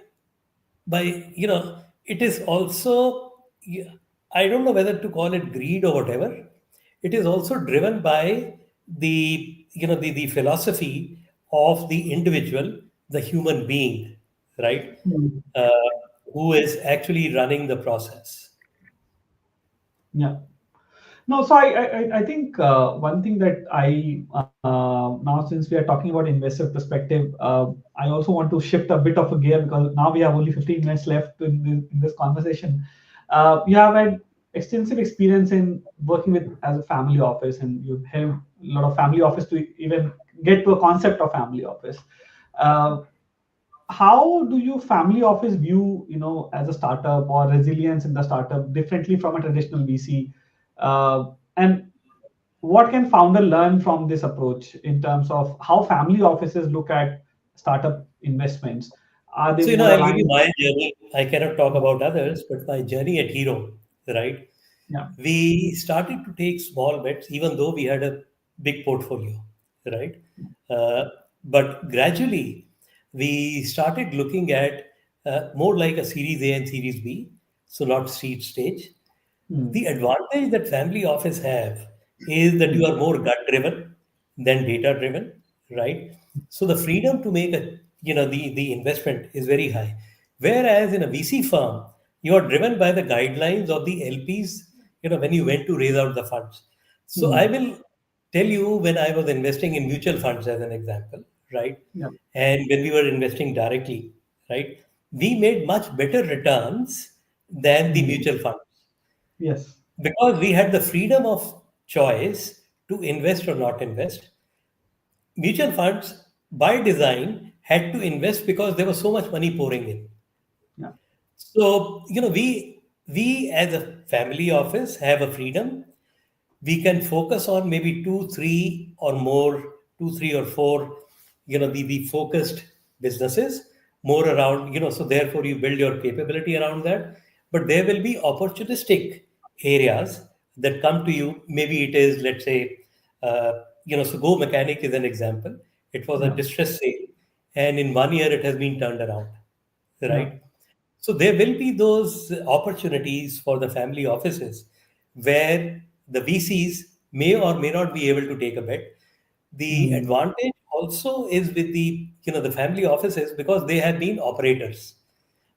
it is also, yeah, I don't know whether to call it greed or whatever. It is also driven by the philosophy of the individual, the human being, right?
Hmm.
Uh, who is actually running the process.
Yeah. No, so I think one thing that now since we are talking about investor perspective, I also want to shift a bit of a gear because now we have only 15 minutes left in this conversation. You have had extensive experience in working with as a family office, and you have a lot of family office to even get to a concept of family office. Uh, how do you family office view as a startup or resilience in the startup differently from a traditional VC? And what can founder learn from this approach in terms of how family offices look at startup investments? Are they
So,
more
I'll give you
aligned?
my journey. I cannot talk about others, but my journey at Hero, right?
Yeah.
We started to take small bets, even though we had a big portfolio, right? Uh, but gradually, we started looking at more like a Series A and Series B, so not seed stage.
Hmm.
The advantage that family office have is that you
Hmm.
are more gut driven than data driven, right? So the freedom to make the investment is very high. Whereas in a VC firm, you are driven by the guidelines of the LPs, when you went to raise out the funds. So I
Hmm.
will tell you when I was investing in mutual funds as an example, right?
Yeah.
And when we were investing directly, right? We made much better returns than the
Hmm.
mutual funds
Yes.
because we had the freedom of choice to invest or not invest. Mutual funds, by design, had to invest because there was so much money pouring in.
Yeah.
So, we as a family office have a freedom. We can focus on maybe two, three or more, two, three or four, the focused businesses more around, so therefore you build your capability around that. But there will be opportunistic areas that come to you. Maybe it is, let's say, so Go Mechanic is an example. It was a
Yeah.
distress sale, and in 1 year it has been turned around,
Yeah.
right? So there will be those opportunities for the family offices where the VCs may or may not be able to take a bet. The
Hmm.
advantage also is with the family offices because they have been operators.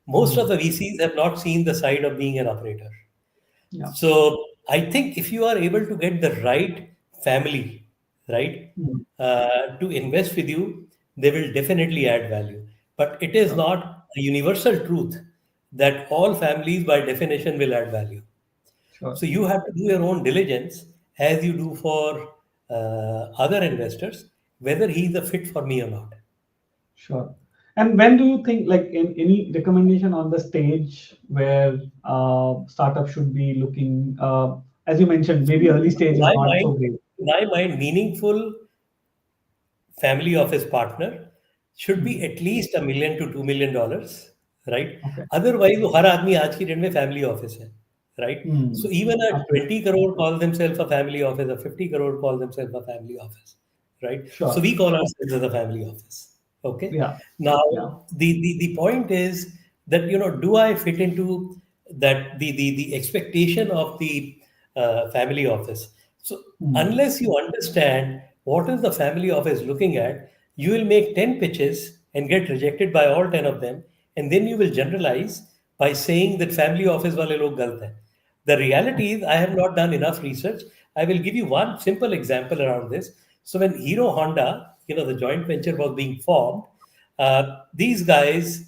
Most of
Hmm.
the VCs have not seen the side of being an operator.
Yeah.
So I think if you are able to get the right family, right,
Hmm.
to invest with you, they will definitely add value. But it is
Sure.
not a universal truth that all families, by definition, will add value.
Sure.
So you have to do your own diligence as you do for other investors, whether he's a fit for me or not.
Sure. And when do you think, like, in any recommendation on the stage where startup should be looking? As you mentioned, maybe early
To
stage is
my
not so
mind,
great.
to my mind, meaningful family office partner should be
Hmm.
at least $1 million to $2 million, right?
Okay.
Otherwise, वो हर आदमी आज की date में family office है, right? So
Hmm.
even a
Absolutely.
20 crore call themselves a family office, a 50 crore call themselves a family office, right? So
Sure.
we call ourselves as a family office. Okay.
Yeah.
Now
Yeah.
the point is that do I fit into that the expectation of the family office? So
Hmm.
unless you understand what is the family office looking at, you will make 10 pitches and get rejected by all 10 of them, and then you will generalize. by saying that family office wale log galat hai. The reality is, I have not done enough research. I will give you one simple example around this. So when Hero Honda, the joint venture was being formed, these guys,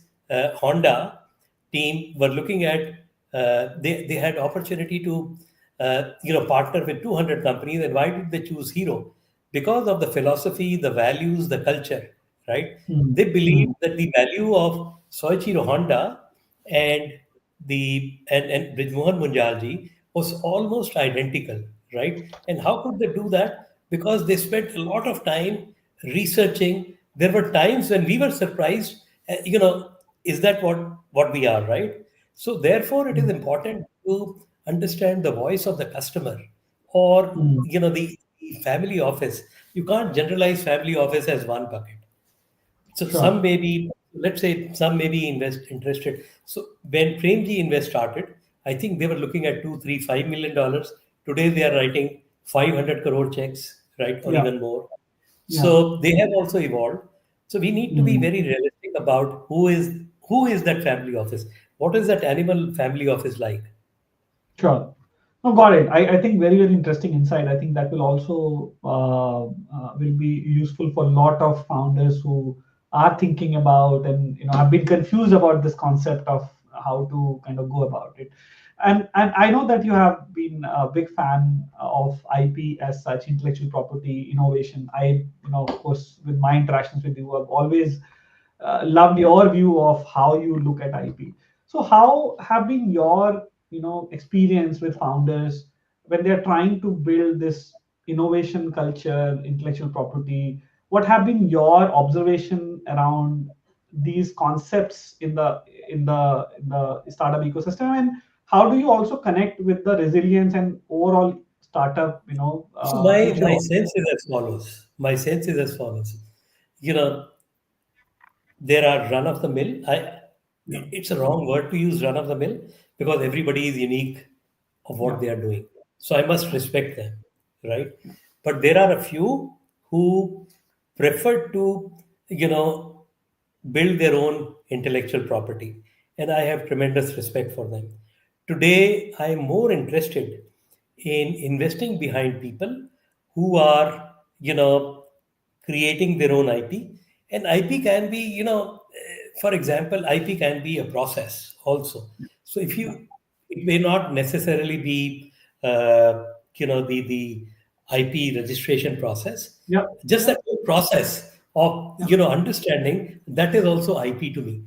Honda team, were looking at, they had opportunity to partner with 200 companies. And why did they choose Hero? Because of the philosophy, the values, the culture, right?
Mm,
They believe
mm,
that the value of Soichiro Honda and and Brijmohan Munjalji was almost identical, right? And how could they do that? Because they spent a lot of time researching. There were times when we were surprised, is that what we are, right? So therefore, it is
mm,
important to understand the voice of the customer, or
mm.
the family office. You can't generalize family office as one bucket. So some
Sure.
may be, let's say, some may be interested. So when Premji Invest started, I think they were looking at 2, 3, $5 million. Today they are writing 500 crore checks, right, or
Yeah.
even more.
Yeah.
So they have also evolved. So we need to be
Mm.
very realistic about who is that family office. What is that animal family office like?
Sure. No, got it. I think very, very interesting insight. I think that will also will be useful for a lot of founders who are thinking about and have been confused about this concept of how to kind of go about it. And I know that you have been a big fan of IP as such, intellectual property, innovation. Of course, with my interactions with you, I've always loved your view of how you look at IP. So, how have been your experience with founders when they're trying to build this innovation culture, intellectual property? What have been your observation around these concepts in the startup ecosystem, and how do you also connect with the resilience and overall startup
So my
future?
sense is as follows. My sense is as follows. You know, there are run of the mill.
Yeah,
It's a wrong word to use run of the mill, because everybody is unique of what
yeah,
they are doing. So I must respect them, right? But there are a few who prefer to, you know, build their own intellectual property, and I have tremendous respect for them. Today, I am more interested in investing behind people who are, creating their own IP. And IP can be, for example, IP can be a process also. So if
yeah,
you, it may not necessarily be, uh, the IP registration process.
yeah,
Just
yeah,
that whole process of,
yeah,
understanding, that is also IP to me.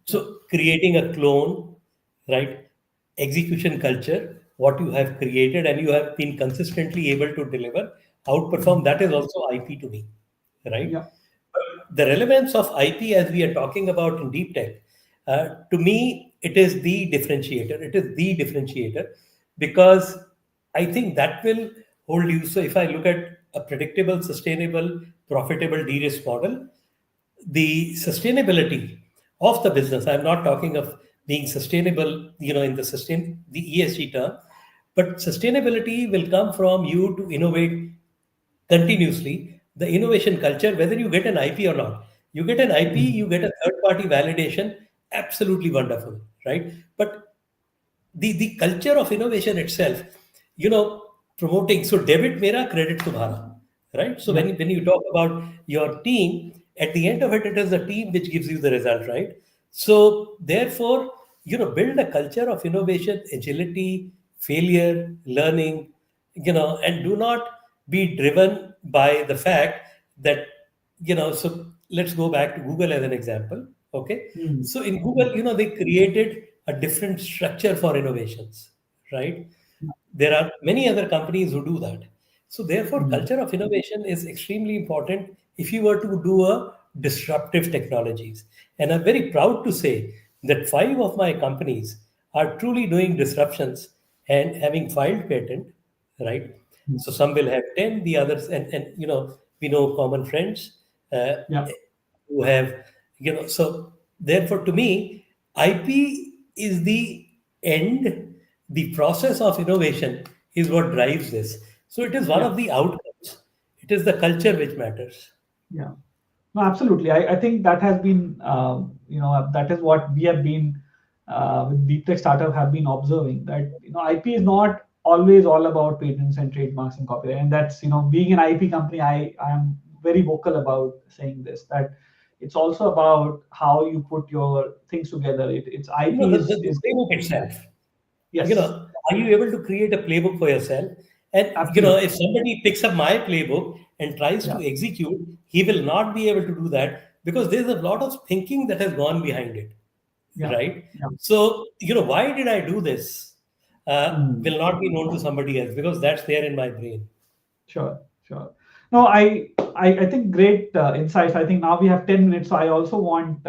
yeah,
So creating a clone, right? Execution culture, what you have created and you have been consistently able to deliver, outperform,
mm,
that is also IP to me, right?
yeah,
The relevance of IP, as we are talking about in deep tech, to me, it is the differentiator. It is the differentiator, because I think that will hold you. So if I look at a predictable, sustainable, profitable de-risk model, the sustainability of the business, I'm not talking of being sustainable, in the ESG term, but sustainability will come from you to innovate continuously. The innovation culture, whether you get an IP or not, you get an IP,
mm,
you get a third party validation, absolutely wonderful, right? But the culture of innovation itself, you know promoting, so debit mera, credit tumhara, right? So
yeah,
when you talk about your team, at the end of it, it is the team which gives you the result, right? So therefore, build a culture of innovation, agility, failure, learning, and do not be driven by the fact that, so let's go back to Google as an example. Okay.
mm,
So in
mm,
Google, they created a different structure for innovations, right? There are many other companies who do that. So therefore,
mm,
culture of innovation is extremely important if you were to do a disruptive technologies. And I'm very proud to say that 5 of my companies are truly doing disruptions and having filed patent, right?
mm,
So some will have 10, the others, and we know common friends, uh,
yeah,
who have, so therefore, to me, IP is the end. The process of innovation is what drives this. So it is one
yeah,
of the outcomes. It is the culture which matters.
yeah. No, absolutely. I think that has been, that is what we have been with deep tech startup have been observing that IP is not always all about patents and trademarks and copyright. And that's being an IP company, I am very vocal about saying this, that it's also about how you put your things together. It's IP
The
is
playbook itself.
yes,
Are you able to create a playbook for yourself? And
absolutely,
if somebody picks up my playbook and tries
yeah,
to execute, he will not be able to do that because there's a lot of thinking that has gone behind it,
yeah,
right?
yeah.
So, why did I do this?
Mm.
Will not be known to somebody else because that's there in my brain.
Sure, sure. No, I think great insights. I think now we have 10 minutes, so I also want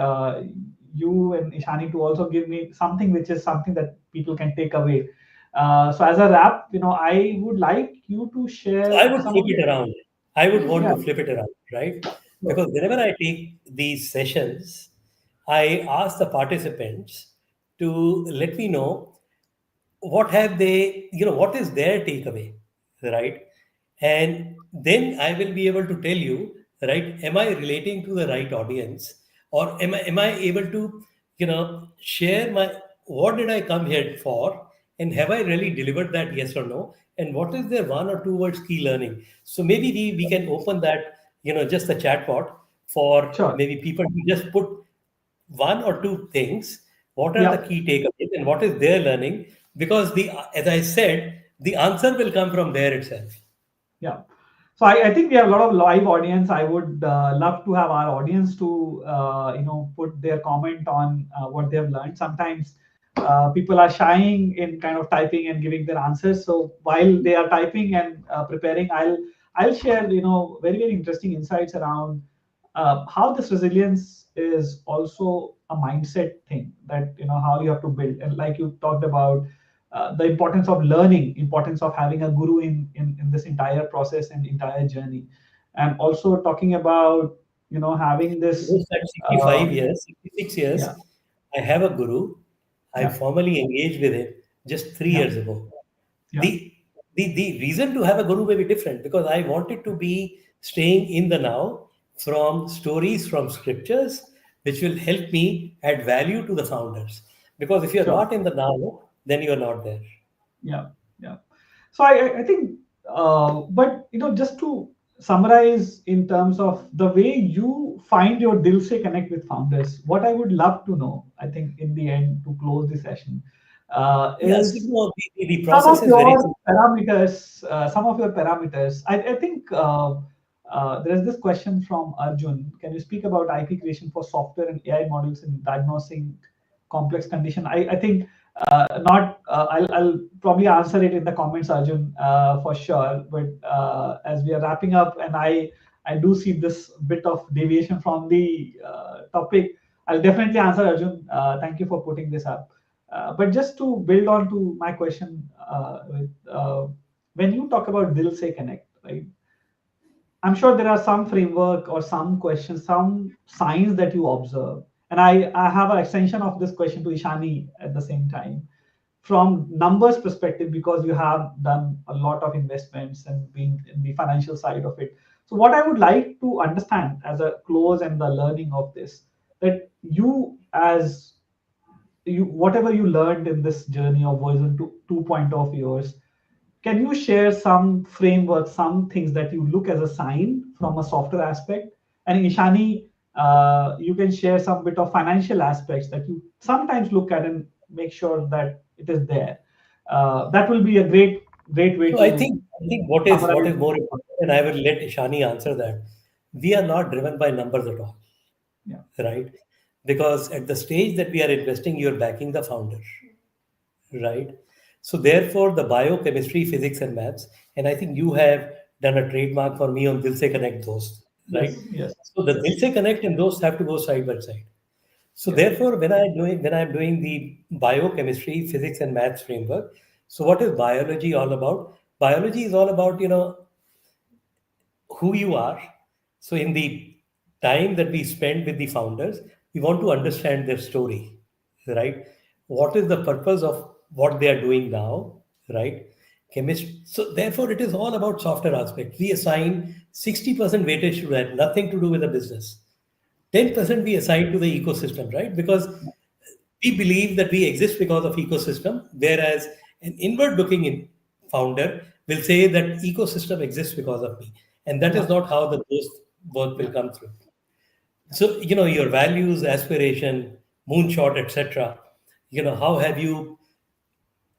you and Ishani to also give me something which is something that people can take away. So as a wrap, I would like you to
So I
share
would
some
flip
of
it around. I would want
yeah,
to flip it around, right?
sure,
Because whenever I take these sessions, I ask the participants to let me know what have they, what is their takeaway, right? And then I will be able to tell you, right, am I relating to the right audience, or am I able to share my, what did I come here for, and have I really delivered that, yes or no, and what is their one or two words key learning. So maybe we can open that, just a chatbot for
sure,
maybe people to just put one or two things, what are the
yeah.
key takeaways and what is their learning, because the, as I said, the answer will come from there itself.
Yeah. So I think we have a lot of live audience. I would love to have our audience to put their comment on what they have learned. Sometimes people are shying in kind of typing and giving their answers. So while they are typing and preparing, I'll share very very interesting insights around how this resilience is also a mindset thing, that how you have to build, and like you talked about the importance of learning, importance of having a guru in this entire process and entire journey, and also talking about having this
Almost at
uh,
65 years, 66
yeah,
years, I have a guru. I
yeah,
formally engaged with him just three
yeah,
years ago.
yeah,
The, the reason to have a guru may be different because I wanted to be staying in the now from stories from scriptures, which will help me add value to the founders. Because if you're
sure,
not in the now, then you're not there.
yeah, yeah. So I think, but just to summarize in terms of the way you find your dil se connect with founders, what I would love to know, I think in the end to close the session,
Yeah, so
is
the
some
process
of
is very
your
simple.
parameters, I think there is this question from Arjun. Can you speak about IP creation for software and AI models in diagnosing complex condition? I think not. I'll probably answer it in the comments, Arjun, for sure. But as we are wrapping up, and I do see this bit of deviation from the topic, I'll definitely answer, Arjun. Thank you for putting this up. But just to build on to my question, when you talk about Dil Se Connect, right? I'm sure there are some framework or some questions, some signs that you observe. And I have an extension of this question to Ishani at the same time. From numbers perspective, because you have done a lot of investments and been in the financial side of it. So what I would like to understand as a close and the learning of this, that you as you whatever you learned in this journey of version 2.0 of yours, can you share some framework, some things that you look as a sign from a software aspect? And Ishani, you can share some bit of financial aspects that you sometimes look at and make sure that it is there. That will be a great way
So
to
I think what
summarize.
is more important, and I will let Ishani answer that. We are not driven by numbers at all,
Yeah,
right? Because at the stage that we are investing, you're backing the founder, right? So therefore, the biochemistry, physics, and maths, and I think you have done a trademark for me on Dilse Connect those, right?
yes, yes,
So the
yes,
Dilse Connect and those have to go side by side. So
yeah,
therefore, when I'm doing the biochemistry, physics, and maths framework, so what is biology all about? Biology is all about who you are. So, in the time that we spend with the founders, we want to understand their story, right? What is the purpose of what they are doing now, right? Chemistry. So, therefore, it is all about software aspect. We assign 60% weightage to that, nothing to do with the business. 10% we assign to the ecosystem, right? Because We believe that we exist because of ecosystem, whereas an inward looking in founder will say that ecosystem exists because of me. And that is
Yeah,
not how the growth work will
yeah,
come through. So, your values, aspiration, moonshot, etc. How have you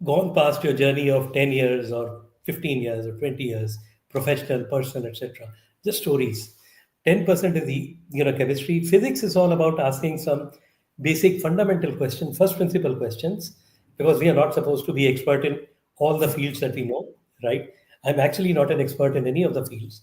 gone past your journey of 10 years or 15 years or 20 years, professional, personal, etc. Just stories. 10% is the chemistry. Physics is all about asking some basic fundamental questions, first principle questions, because we are not supposed to be expert in all the fields that we know, right? I'm actually not an expert in any of the fields,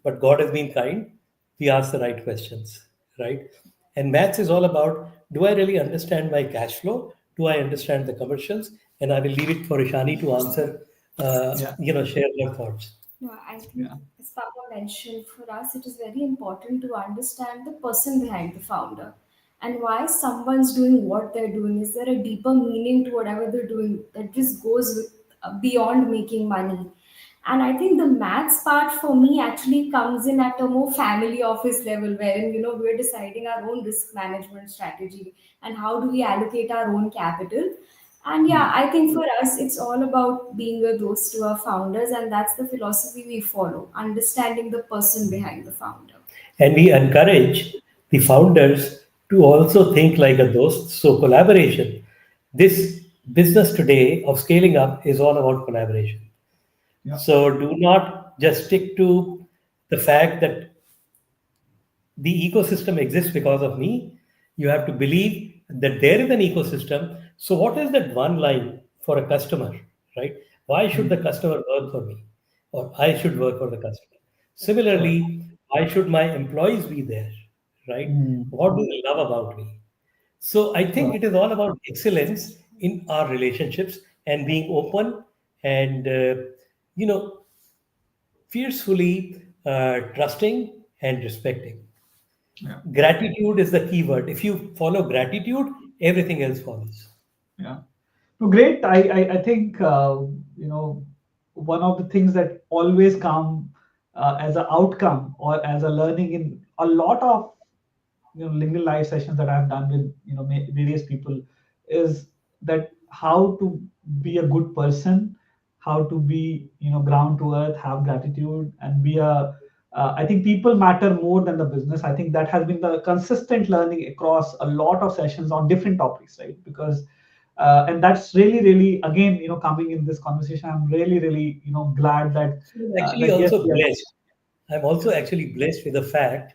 but God has been kind. We ask the right questions, right? And maths is all about, do I really understand my cash flow? Do I understand the commercials? And I will leave it for Ishani to answer,
yeah,
share her thoughts.
No, I think,
yeah.
as Papa mentioned, for us it is very important to understand the person behind the founder and why someone's doing what they're doing. Is there a deeper meaning to whatever they're doing that just goes beyond making money? And I think the maths part for me actually comes in at a more family office level, wherein we're deciding our own risk management strategy and how do we allocate our own capital. And yeah,
Mm.
I think for us, it's all about being a host to our founders, and that's the philosophy we follow, understanding the person behind the founder.
And we encourage the founders to also think like a dost. So, collaboration. This business today of scaling up is all about collaboration.
Yeah,
So, do not just stick to the fact that the ecosystem exists because of me. You have to believe that there is an ecosystem. So, what is that one line for a customer, right? Why should the
mm,
customer work for me? Or I should work for the customer.
correct.
Similarly, why should my employees be there, right?
Mm,
What do they love about me? So, I think
correct.
it is all about excellence in our relationships and being open and, you know, fiercely trusting and respecting.
Yeah,
Gratitude is the key word. If you follow gratitude, everything else follows.
yeah. No, great. I think one of the things that always come as an outcome or as a learning in a lot of LinkedIn live sessions that I've done with various people is that how to be a good person, how to be ground to earth, have gratitude, and be a. I think people matter more than the business. I think that has been the consistent learning across a lot of sessions on different topics, right? Because and that's really, really again, coming in this conversation, I'm really, really, glad that
I'm actually
yes,
also
we are.
blessed. I'm also actually blessed with the fact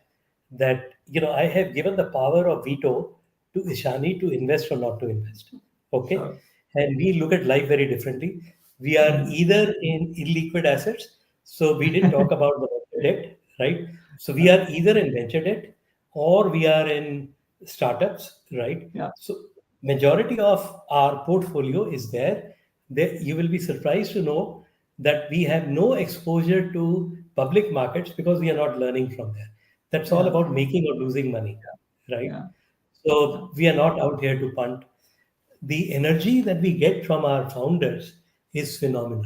that I have given the power of veto to Ishani to invest or not to invest. Okay,
Sure.
and we look at life very differently. We are
Mm.
either in illiquid assets, so we didn't talk about the venture debt, right? So we
Yeah,
are either in venture debt or we are in startups, right?
yeah,
So majority of our portfolio is there. There you will be surprised to know that we have no exposure to public markets because we are not learning from there. That's all
yeah,
about making or losing money, right?
yeah, yeah.
So we are not out here to punt. The energy that we get from our founders is phenomenal.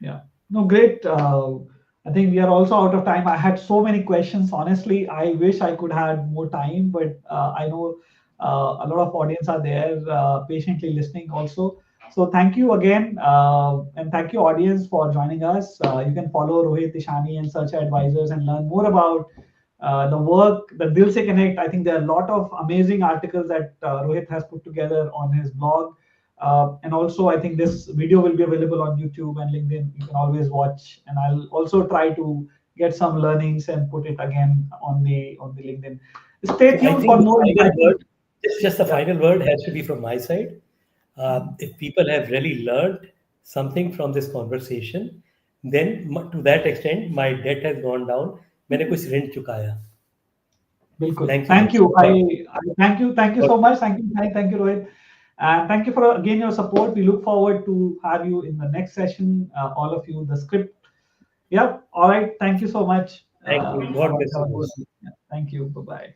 Yeah. No, great. I think we are also out of time. I had so many questions. Honestly, I wish I could had more time, but I know a lot of audience are there patiently listening also. So thank you again, and thank you audience for joining us. You can follow Rohit Ishani and Search Advisors and learn more about the work, the Dil Se Connect. I think there are a lot of amazing articles that Rohit has put together on his blog. And also, I think this video will be available on YouTube and LinkedIn. You can always watch, and I'll also try to get some learnings and put it again on the LinkedIn. Stay
So I
tuned
think
for
the
more
final word,
exciting.
just the
Yeah,
final word has to be from my side. If people have really learned something from this conversation, then to that extent, my debt has gone down. मैंने कुछ ऋण चुकाया.
bilkul.
Thanks a lot.
Thank you.
God,
Thank you
God
so much. Thank you, Rohit. And thank you for again your support. We look forward to have you in the next session. All of you, the script. Yep. All right. Thank you so much.
thank you. God
All right.
bless
Have
you
a good
both.
week. Yeah, thank you. Bye bye.